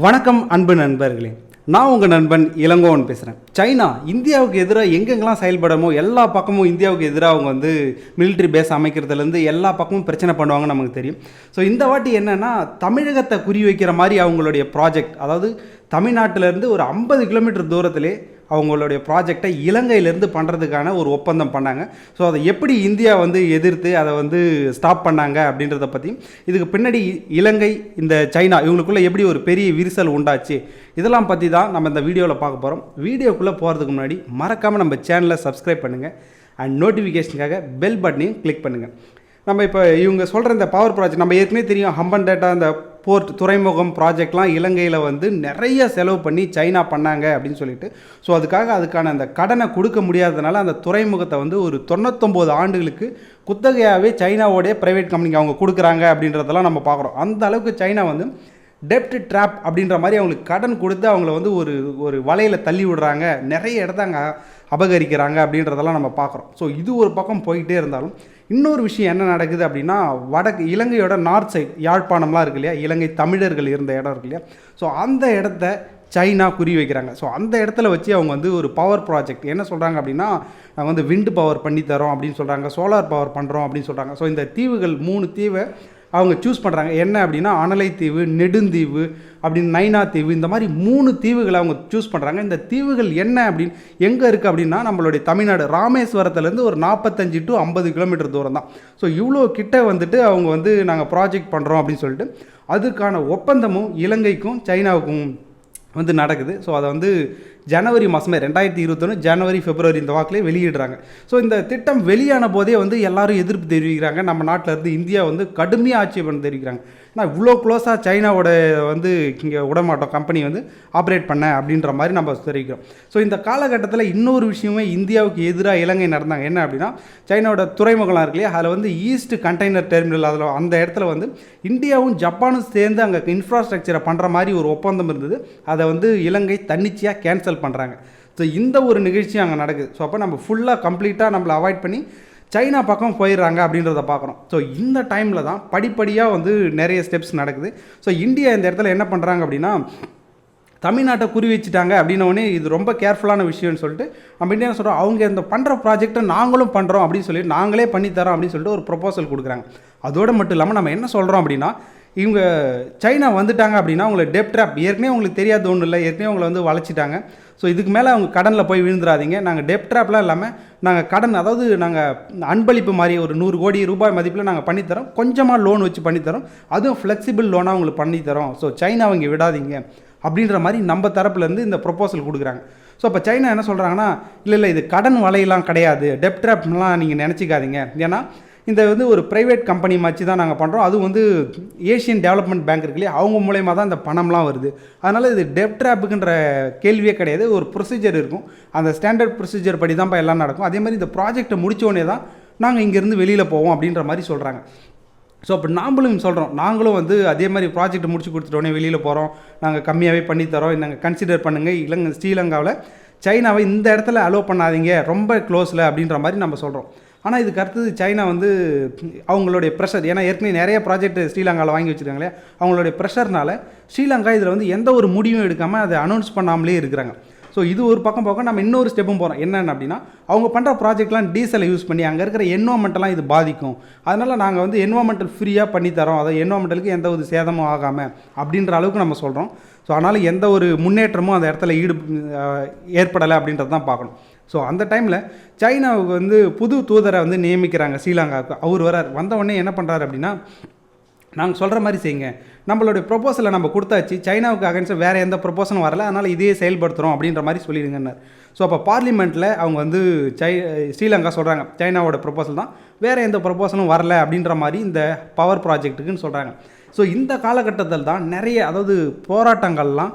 வணக்கம் அன்பு நண்பர்களே, நான் உங்கள் நண்பன் இளங்கோவன் பேசுகிறேன். சைனா இந்தியாவுக்கு எதிராக எங்கெங்கெல்லாம் செயல்படமோ எல்லா பக்கமும் இந்தியாவுக்கு எதிராக அவங்க வந்து மிலிட்ரி பேஸ் அமைக்கிறதுலேருந்து எல்லா பக்கமும் பிரச்சனை பண்ணுவாங்கன்னு நமக்கு தெரியும். ஸோ இந்த வாட்டி என்னென்னா, தமிழகத்தை குறி வைக்கிற மாதிரி அவங்களுடைய ப்ராஜெக்ட், அதாவது தமிழ்நாட்டிலேருந்து ஒரு 50 கிலோமீட்டர் தூரத்திலே அவங்களுடைய ப்ராஜெக்டை இலங்கையிலேருந்து பண்ணுறதுக்கான ஒரு ஒப்பந்தம் பண்ணாங்க. ஸோ அதை எப்படி இந்தியா வந்து எதிர்த்து அதை வந்து ஸ்டாப் பண்ணாங்க அப்படின்றத பற்றி, இதுக்கு பின்னாடி இலங்கை இந்த சைனா இவங்களுக்குள்ளே எப்படி ஒரு பெரிய விரிசல் உண்டாச்சு, இதெல்லாம் பற்றி தான் நம்ம இந்த வீடியோவில் பார்க்க போகிறோம். வீடியோக்குள்ளே போகிறதுக்கு முன்னாடி மறக்காமல் நம்ம சேனலை சப்ஸ்கிரைப் பண்ணுங்கள் அண்ட் நோட்டிஃபிகேஷனுக்காக பெல் பட்டனையும் கிளிக் பண்ணுங்கள். நம்ம இப்போ இவங்க சொல்கிற இந்த பவர் ப்ராஜெக்ட் நம்ம ஏற்கனவே தெரியும். ஹம்பன் டேட்டா இந்த போர்ட் துறைமுகம் ப்ராஜெக்ட்லாம் இலங்கையில் வந்து நிறைய செலவு பண்ணி சைனா பண்ணாங்க அப்படின்னு சொல்லிட்டு, ஸோ அதுக்கான அந்த கடனை கொடுக்க முடியாததுனால அந்த துறைமுகத்தை வந்து ஒரு 99 ஆண்டுகளுக்கு குத்தகையாகவே சைனாவோடைய ப்ரைவேட் கம்பெனிக்கு அவங்க கொடுக்குறாங்க அப்படின்றதெல்லாம் நம்ம பார்க்குறோம். அந்த அளவுக்கு சைனா வந்து டெப்ட் ட்ராப் அப்படின்ற மாதிரி அவங்களுக்கு கடன் கொடுத்து அவங்கள வந்து ஒரு வலையில் தள்ளி விடுறாங்க, நிறைய இடத்த அங்கே அபகரிக்கிறாங்க அப்படின்றதெல்லாம் நம்ம பார்க்குறோம். ஸோ இது ஒரு பக்கம் போய்கிட்டே இருந்தாலும் இன்னொரு விஷயம் என்ன நடக்குது அப்படின்னா, வடக்கு இலங்கையோட நார்த் சைடு யாழ்ப்பாணம்லாம் இருக்கு இல்லையா, இலங்கை தமிழர்கள் இருந்த இடம் இருக்கு இல்லையா, ஸோ அந்த இடத்த சைனா குறி வைக்கிறாங்க. ஸோ அந்த இடத்துல வச்சு அவங்க வந்து ஒரு பவர் ப்ராஜெக்ட் என்ன சொல்கிறாங்க அப்படின்னா, நாங்கள் வந்து விண்டு பவர் பண்ணித்தரோம் அப்படின்னு சொல்கிறாங்க, சோலார் பவர் பண்ணுறோம் அப்படின்னு சொல்கிறாங்க. ஸோ இந்த தீவுகள் 3 தீவை அவங்க சூஸ் பண்ணுறாங்க. என்ன அப்படின்னா, அனலை தீவு, நெடுந்தீவு அப்படின்னு நைனா தீவு, இந்த மாதிரி 3 தீவுகளை அவங்க சூஸ் பண்ணுறாங்க. இந்த தீவுகள் என்ன அப்படின்னு எங்கே இருக்குது அப்படின்னா, நம்மளுடைய தமிழ்நாடு ராமேஸ்வரத்துலேருந்து ஒரு 45 to 50 கிலோமீட்டர் தூரம் தான். ஸோ இவ்வளோ கிட்ட வந்துட்டு அவங்க வந்து நாங்கள் ப்ராஜெக்ட் பண்ணுறோம் அப்படின்னு சொல்லிட்டு அதுக்கான ஒப்பந்தமும் இலங்கைக்கும் சைனாவுக்கும் வந்து நடக்குது. ஸோ அதை வந்து ஜனவரி மாதமே 2021 ஜனவரி பிப்ரவரி இந்த வாக்கிலே வெளியிடுறாங்க. ஸோ இந்த திட்டம் வெளியான போதே வந்து எல்லாரும் எதிர்ப்பு தெரிவிக்கிறாங்க. நம்ம நாட்டில் இருந்து இந்தியா வந்து கடுமையாக ஆட்சேபம் தெரிவிக்கிறாங்க. ஆனால் இவ்வளோ க்ளோஸாக சைனாவோட வந்து இங்கே விடமாட்டோம் கம்பெனி வந்து ஆப்ரேட் பண்ண அப்படின்ற மாதிரி நம்ம தெரிவிக்கிறோம். ஸோ இந்த காலகட்டத்தில் இன்னொரு விஷயமே இந்தியாவுக்கு எதிராக இலங்கை நடந்தாங்க. என்ன அப்படின்னா, சைனாவோட துறைமுகம்லாம் இருக்கு இல்லையா, அதில் வந்து ஈஸ்ட் கண்டெய்னர் டெர்மினல், அதில் அந்த இடத்துல வந்து இந்தியாவும் ஜப்பானும் சேர்ந்து அங்கே இன்ஃப்ராஸ்ட்ரக்சரை பண்ணுற மாதிரி ஒரு ஒப்பந்தம் இருந்தது. அதை வந்து இலங்கை தன்னிச்சையாக கேன்சல் பண்ணுறாங்க. ஸோ இந்த ஒரு நிகழ்ச்சி அங்கே நடக்குது. ஸோ அப்போ நம்ம ஃபுல்லாக கம்ப்ளீட்டாக நம்மளை அவாய்ட் பண்ணி சைனா பக்கம் போயிடுறாங்க அப்படின்றத பார்க்குறோம். ஸோ இந்த டைமில் தான் படிப்படியாக வந்து நிறைய ஸ்டெப்ஸ் நடக்குது. ஸோ இந்தியா இந்த இடத்துல என்ன பண்ணுறாங்க அப்படின்னா, தமிழ்நாட்டை குறி வச்சுட்டாங்க அப்படின்னோடனே இது ரொம்ப கேர்ஃபுல்லான விஷயம்னு சொல்லிட்டு நம்ம இந்தியா சொல்கிறோம், அவங்க இந்த பண்ணுற ப்ராஜெக்டை நாங்களும் பண்ணுறோம் அப்படின்னு சொல்லி நாங்களே பண்ணித்தரோம் அப்படின்னு சொல்லிட்டு ஒரு ப்ரொபோசல் கொடுக்குறாங்க. அதோடு மட்டும் இல்லாமல் நம்ம என்ன சொல்கிறோம் அப்படின்னா, இவங்க சைனா வந்துட்டாங்க அப்படின்னா அவங்களை டெப்ட் ட்ராப், ஏற்கனவே உங்களுக்கு தெரியாத ஒன்றும் இல்லை, ஏற்கனவே அவங்களை வந்து வளைச்சிட்டாங்க. ஸோ இதுக்கு மேலே அவங்க கடனில் போய் விழுந்துடாதீங்க, நாங்கள் டெப்ட் ட்ராப்லாம் இல்லாமல் நாங்கள் கடன், அதாவது நாங்கள் அன்பளிப்பு மாதிரி ஒரு 100 கோடி ரூபாய் மதிப்பில் நாங்கள் பண்ணித்தரோம், கொஞ்சமாக லோன் வச்சு பண்ணித்தரோம், அதுவும் ஃப்ளெக்சிபிள் லோனாக அவங்களுக்கு பண்ணித்தரோம். ஸோ சைனா அவங்க விடாதீங்க அப்படின்ற மாதிரி நம்ம தரப்புலேருந்து இந்த ப்ரொபோசல் கொடுக்குறாங்க. ஸோ அப்போ சைனா என்ன சொல்கிறாங்கன்னா, இல்லை இது கடன் வலையெல்லாம் கிடையாது, டெப்ட் ட்ராப்லாம் நீங்கள் நினச்சிக்காதீங்க, ஏன்னா இந்த வந்து ஒரு ப்ரைவேட் கம்பெனி மாதிரி தான் நாங்கள் பண்ணுறோம், அதுவும் வந்து ஏஷியன் டெவலப்மெண்ட் பேங்க் இருக்கு இல்லையா, அவங்க மூலயமா தான் இந்த பணம்லாம் வருது, அதனால் இது டெப்ட் ட்ராப்புக்குன்ற கேள்வியே கிடையாது, ஒரு ப்ரொசீஜர் இருக்கும், அந்த ஸ்டாண்டர்ட் ப்ரொசீஜர் படி தான் எல்லாம் நடக்கும். அதே மாதிரி இந்த ப்ராஜெக்டை முடித்தோடனே தான் நாங்கள் இங்கேருந்து வெளியில் போவோம் அப்படின்ற மாதிரி சொல்கிறாங்க. ஸோ அப்போ நாமளும் சொல்கிறோம், நாங்களும் வந்து அதே மாதிரி ப்ராஜெக்ட் முடிச்சு கொடுத்துட்டோன்னே வெளியில் போகிறோம், நாங்கள் கம்மியாகவே பண்ணித்தரோம், நாங்கள் கன்சிடர் பண்ணுங்கள், ஸ்ரீலங்காவில் சைனாவை இந்த இடத்துல அலோவ் பண்ணாதீங்க, ரொம்ப க்ளோஸில் அப்படின்ற மாதிரி நம்ம சொல்கிறோம். ஆனால் இதுக்கு அடுத்தது சைனா வந்து அவங்களுடைய ப்ரெஷர், ஏன்னா ஏற்கனவே நிறைய ப்ராஜெக்ட் ஸ்ரீலங்காவில் வாங்கி வச்சுருக்காங்களே, அவங்களுடைய ப்ரெஷர்னால ஸ்ரீலங்கா இதில் வந்து எந்த ஒரு முடிவும் எடுக்காமல் அதை அனௌன்ஸ் பண்ணாமலே இருக்கிறாங்க. ஸோ இது ஒரு பக்கம் போக நம்ம இன்னொரு ஸ்டெப்பும் போகிறோம். என்னென்ன அப்படின்னா, அவங்க பண்ணுற ப்ராஜெக்ட்லாம் டீசலை யூஸ் பண்ணி அங்கே இருக்கிற என்வாமெண்ட்டெல்லாம் இது பாதிக்கும், அதனால் நாங்கள் வந்து என்வாமெண்டல் ஃப்ரீயாக பண்ணித்தரோம், அதை என்வாமெண்டலுக்கு எந்த ஒரு சேதமும் ஆகாமல் அப்படின்ற அளவுக்கு நம்ம சொல்கிறோம். ஸோ அதனால் எந்த ஒரு முன்னேற்றமும் அந்த இடத்துல ஏற்படலை அப்படின்றது தான் பார்க்கணும். ஸோ அந்த டைமில் சைனாவுக்கு வந்து புது தூதரை வந்து நியமிக்கிறாங்க ஸ்ரீலங்காவுக்கு. அவர் வந்தவுடனே என்ன பண்ணுறாரு அப்படின்னா, நாங்கள் சொல்கிற மாதிரி செய்யுங்க, நம்மளுடைய ப்ரொபோசலை நம்ம கொடுத்தாச்சு, சைனாவுக்கு அகைன்ஸ்டாக வேறு எந்த ப்ரொபோசலும் வரல, அதனால் இதையே செயல்படுத்துகிறோம் அப்படின்ற மாதிரி சொல்லிடுங்கன்னார். ஸோ அப்போ பார்லிமெண்ட்டில் அவங்க வந்து ஸ்ரீலங்கா சொல்கிறாங்க, சைனாவோட ப்ரொபோசல் தான், வேறு எந்த ப்ரொபோசலும் வரல அப்படின்ற மாதிரி இந்த பவர் ப்ராஜெக்ட்டுக்குன்னு சொல்கிறாங்க. ஸோ இந்த காலகட்டத்தில் தான் நிறைய, அதாவது போராட்டங்கள்லாம்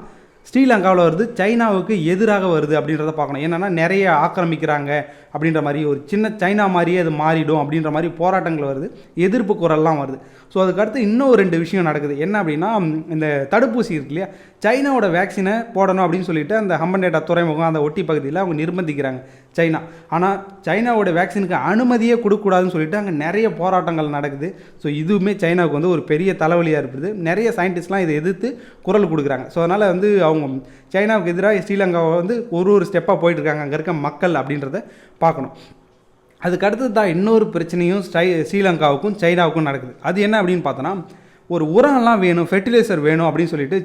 ஸ்ரீலங்காவில் வருது, சைனாவுக்கு எதிராக வருது அப்படின்றத பார்க்கணும். என்னென்னா நிறைய ஆக்கிரமிக்கிறாங்க அப்படின்ற மாதிரி, ஒரு சின்ன சைனா மாதிரியே அது மாறிடும் அப்படின்ற மாதிரி போராட்டங்கள் வருது, எதிர்ப்பு குரல்லாம் வருது. ஸோ அதுக்கடுத்து இன்னும் 2 விஷயம் நடக்குது. என்ன அப்படின்னா, இந்த தடுப்பூசி இருக்கு இல்லையா, சைனாவோட வேக்சினை போடணும் அப்படின்னு சொல்லிட்டு அந்த ஹம்பன் டேட்டா துறைமுகம் அந்த ஒட்டி பகுதியில் அவங்க நிர்பந்திக்கிறாங்க. சைனா. ஆனால் சைனாவோட வேக்சினுக்கு அனுமதியே கொடுக்கக்கூடாதுன்னு சொல்லிட்டு அங்கே நிறைய போராட்டங்கள் நடக்குது. ஸோ இதுவுமே சைனாவுக்கு வந்து ஒரு பெரிய தலைவலியாக இருக்குது. நிறைய சயின்டிஸ்ட்லாம் இதை எதிர்த்து குரல் கொடுக்குறாங்க. ஸோ அதனால் வந்து அவங்க சைனாவுக்கு எதிராக ஸ்ரீலங்காவை வந்து ஒரு ஸ்டெப்பாக போயிட்டுருக்காங்க அங்கே இருக்க மக்கள் அப்படின்றத பார்க்கணும். அதுக்கு அடுத்தது தான் இன்னொரு பிரச்சனையும் ஸ்ரீலங்காவுக்கும் சைனாவுக்கும் நடக்குது. அது என்ன அப்படின்னு பார்த்தோன்னா, ஒரு உரம்லாம் வேணும், ஃபெர்டிலைசர் வேணும் அப்படின்னு சொல்லிட்டு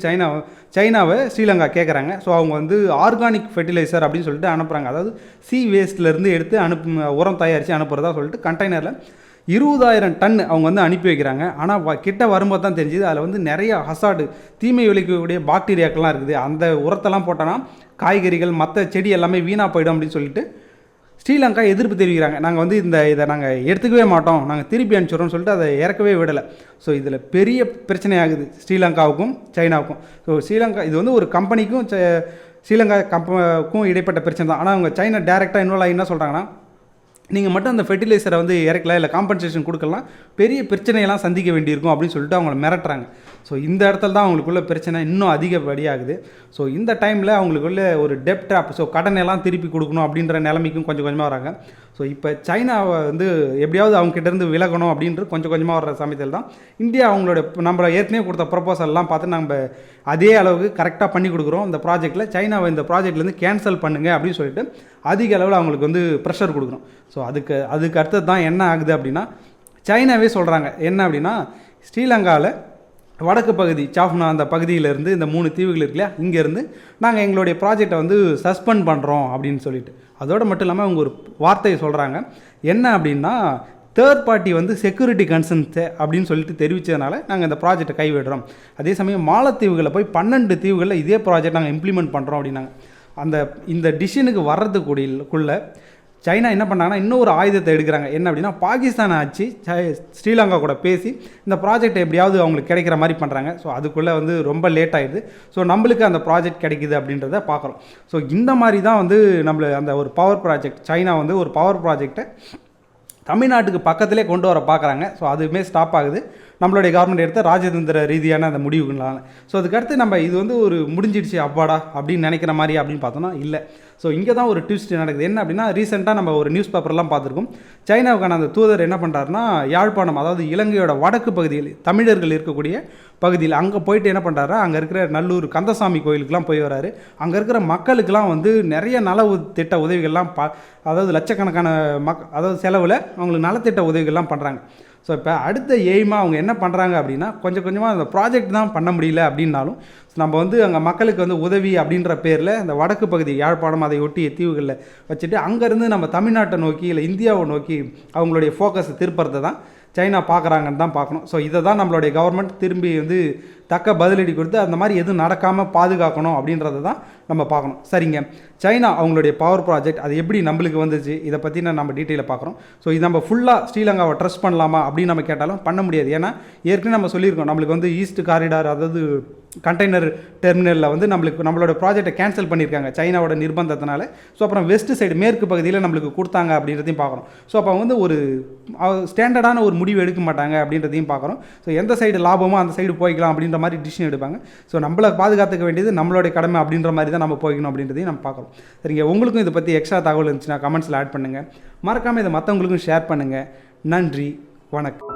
சைனாவை ஸ்ரீலங்கா கேட்குறாங்க. ஸோ அவங்க வந்து ஆர்கானிக் ஃபெர்டிலைசர் அப்படின்னு சொல்லிட்டு அனுப்புகிறாங்க. அதாவது வேஸ்ட்லேருந்து எடுத்து உரம் தயாரித்து அனுப்புகிறதா சொல்லிட்டு கண்டெய்னரில் 20,000 டன் அவங்க வந்து அனுப்பி வைக்கிறாங்க. ஆனால் கிட்ட வரும்போது தான் தெரிஞ்சுது அதில் வந்து நிறைய ஹசார்டு, தீமை விளைவிக்கக்கூடிய பாக்டீரியாக்கள்லாம் இருக்குது. அந்த உரத்தெல்லாம் போட்டோன்னா காய்கறிகள் மற்ற செடி எல்லாமே வீணாக போயிடும் அப்படின்னு சொல்லிட்டு ஸ்ரீலங்கா எதிர்ப்பு தெரிவிக்கிறாங்க. நாங்கள் வந்து இதை நாங்கள் எடுத்துக்கவே மாட்டோம், நாங்கள் திருப்பி அனுப்பிச்சிடுறோம்னு சொல்லிட்டு அதை இறக்கவே விடலை. ஸோ இதில் பெரிய பிரச்சனையாகுது ஸ்ரீலங்காவுக்கும் சைனாவுக்கும். ஸோ ஸ்ரீலங்கா இது வந்து ஒரு கம்பெனிக்கும் ஸ்ரீலங்கா கம்பெனிக்கும் இடைப்பட்ட பிரச்சனை தான். ஆனால் அவங்க சைனா டேரெக்டாக இன்வால்வ் ஆகி என்ன சொல்கிறாங்கன்னா, நீங்கள் மட்டும் அந்த ஃபெர்டிலைசரை வந்து இறக்கலாம், இல்லை காம்பன்சேஷன் கொடுக்கலாம், பெரிய பிரச்சனையெல்லாம் சந்திக்க வேண்டியிருக்கும் அப்படின்னு சொல்லிட்டு அவங்கள மிரட்டுறாங்க. ஸோ இந்த இடத்துல தான் அவங்களுக்குள்ள பிரச்சனை இன்னும் அதிகப்படியாகுது. ஸோ இந்த டைமில் அவங்களுக்குள்ள ஒரு டெப்ட் ட்ராப், ஸோ கடனெல்லாம் திருப்பி கொடுக்கணும் அப்படின்ற நிலைமைக்கும் கொஞ்சம் கொஞ்சமாக வராங்க. ஸோ இப்போ சைனாவை வந்து எப்படியாவது அவங்ககிட்டேருந்து விலகணும் அப்படின்றது கொஞ்சம் கொஞ்சமாக வர்ற சமயத்தில் தான் இந்தியா அவங்களோட நம்ம ஏற்கனவே கொடுத்த ப்ரொபோசல்லாம் பார்த்து நம்ம அதே அளவுக்கு கரெக்டாக பண்ணி கொடுக்குறோம். இந்த ப்ராஜெக்ட்டில் சைனாவை இந்த ப்ராஜெக்ட்லேருந்து கேன்சல் பண்ணுங்கள் அப்படின்னு சொல்லிட்டு அதிக அளவில் அவங்களுக்கு வந்து ப்ரெஷர் கொடுக்குறோம். ஸோ அதுக்கு அடுத்தது தான் என்ன ஆகுது அப்படின்னா, சைனாவே சொல்கிறாங்க என்ன அப்படின்னா, ஸ்ரீலங்காவில் வடக்கு பகுதி சாஃப்னா அந்த பகுதியிலேருந்து இந்த 3 தீவுகள் இருக்கு இல்லையா, இங்கேருந்து நாங்கள் எங்களுடைய ப்ராஜெக்டை வந்து சஸ்பெண்ட் பண்ணுறோம் அப்படின்னு சொல்லிட்டு. அதோடு மட்டும் இல்லாமல் அவங்க ஒரு வார்த்தையை சொல்கிறாங்க என்ன அப்படின்னா, தேர்ட் பார்ட்டி வந்து செக்யூரிட்டி கன்சர்ன்ஸ் அப்படின்னு சொல்லிட்டு தெரிவித்ததுனால நாங்கள் இந்த ப்ராஜெக்டை கைவிடுறோம். அதே சமயம் மாலத்தீவுகளில் போய் 12 தீவுகளில் இதே ப்ராஜெக்ட் நாங்கள் இம்ப்ளிமெண்ட் பண்ணுறோம் அப்படின்னாங்க. இந்த டிசிஷனுக்கு வர்றதுக்குள்ள சைனா என்ன பண்ணாங்கன்னா இன்னொரு ஆயுதத்தை எடுக்கிறாங்க. என்ன அப்படின்னா, பாகிஸ்தான் ஆச்சு ஸ்ரீலங்கா கூட பேசி இந்த ப்ராஜெக்ட் எப்படியாவது அவங்களுக்கு கிடைக்கிற மாதிரி பண்ணுறாங்க. ஸோ அதுக்குள்ளே வந்து ரொம்ப லேட் ஆகிடுது. ஸோ நம்மளுக்கு அந்த ப்ராஜெக்ட் கிடைக்குது அப்படின்றத பார்க்குறோம். ஸோ இந்த மாதிரி தான் வந்து அந்த ஒரு பவர் ப்ராஜெக்ட், சைனா வந்து ஒரு பவர் ப்ராஜெக்டை தமிழ்நாட்டுக்கு பக்கத்திலே கொண்டு வர பார்க்குறாங்க. ஸோ அதுவுமே ஸ்டாப் ஆகுது நம்மளுடைய கவர்மெண்ட் எடுத்த ராஜதந்திர ரீதியான அந்த முடிவுகளால். ஸோ அதுக்கடுத்து நம்ம இது வந்து ஒரு முடிஞ்சிடுச்சு அப்பாடா அப்படின்னு நினைக்கிற மாதிரி அப்படின்னு பார்த்தோன்னா இல்லை. ஸோ இங்கே தான் ஒரு ட்விஸ்ட் நடக்குது. என்ன அப்படின்னா, ரீசெண்டாக நம்ம ஒரு நியூஸ் பேப்பர்லாம் பார்த்துருக்கோம். சைனாவுக்கான அந்த தூதர் என்ன பண்ணுறாருன்னா, யாழ்ப்பாணம், அதாவது இலங்கையோட வடக்கு பகுதியில் தமிழர்கள் இருக்கக்கூடிய பகுதியில் அங்கே போயிட்டு என்ன பண்ணுறாருன்னா, அங்கே இருக்கிற நல்லூர் கந்தசாமி கோயிலுக்கெலாம் போய் வராரு. அங்கே இருக்கிற மக்களுக்கெல்லாம் வந்து நிறைய நல திட்ட உதவிகள்லாம் அதாவது லட்சக்கணக்கான அதாவது செலவில் அவங்களுக்கு நலத்திட்ட உதவிகள்லாம் பண்ணுறாங்க. ஸோ இப்போ அடுத்த எய்மாக அவங்க என்ன பண்ணுறாங்க அப்படின்னா, கொஞ்சம் கொஞ்சமாக அந்த ப்ராஜெக்ட் தான் பண்ண முடியல அப்படின்னாலும் நம்ம வந்து அங்கே மக்களுக்கு வந்து உதவி அப்படின்ற பேரில் அந்த வடக்கு பகுதி யாழ்ப்பாணம் அதை ஒட்டிய தீவுகளில் வச்சுட்டு அங்கேருந்து நம்ம தமிழ்நாட்டை நோக்கி இல்லை இந்தியாவை நோக்கி அவங்களுடைய ஃபோக்கஸை திருப்புறதை தான் சைனா பார்க்குறாங்கன்னு தான் பார்க்கணும். ஸோ இதை தான் நம்மளுடைய கவர்மெண்ட் திரும்பி வந்து தக்க பதிலடி கொடுத்து அந்த மாதிரி எதுவும் நடக்காமல் பாதுகாக்கணும் அப்படின்றத தான் நம்ம பார்க்கணும். சரிங்க, சைனா அவங்களுடைய பவர் ப்ராஜெக்ட் அது எப்படி நம்மளுக்கு வந்துச்சு, இதை பற்றி நம்ம டீட்டெயிலை பார்க்குறோம். ஸோ இது நம்ம ஃபுல்லாக ஸ்ரீலங்காவை ட்ரஸ்ட் பண்ணலாமா அப்படின்னு நம்ம கேட்டாலும் பண்ண முடியாது. ஏன்னா ஏற்கனவே நம்ம சொல்லியிருக்கோம், நம்மளுக்கு வந்து ஈஸ்ட் காரிடார், அதாவது கண்டெய்னர் டெர்மினலில் வந்து நம்மளோட ப்ராஜெக்டை கேன்சல் பண்ணியிருக்காங்க சைனாவோட நிர்பந்தத்தினால. ஸோ அப்புறம் வெஸ்ட் சைடு மேற்கு பகுதியில் நம்மளுக்கு கொடுத்தாங்க அப்படின்றதையும் பார்க்குறோம். ஸோ அப்போ வந்து ஒரு ஸ்டாண்டர்டான ஒரு முடிவு எடுக்க மாட்டாங்க அப்படின்றதையும் பார்க்குறோம். ஸோ எந்த சைடு லாபமோ அந்த சைடு போய்க்கலாம் அப்படின்ற மாதிரி டிசிஷன் எடுப்பாங்க. ஸோ நம்மளை பாதுகாத்துக்க வேண்டியது நம்மளுடைய கடமை அப்படின்ற மாதிரி தான் நம்ம போய்க்கணும் அப்படின்றதையும் நம்ம பார்க்குறோம். சரிங்க, உங்களுக்கும் இதை பற்றி எக்ஸ்ட்ரா தகவல் இருந்துச்சுன்னா கமெண்ட்ஸில் ஆட் பண்ணுங்கள். மறக்காமல் இதை மற்றவங்களுக்கும் ஷேர் பண்ணுங்கள். நன்றி, வணக்கம்.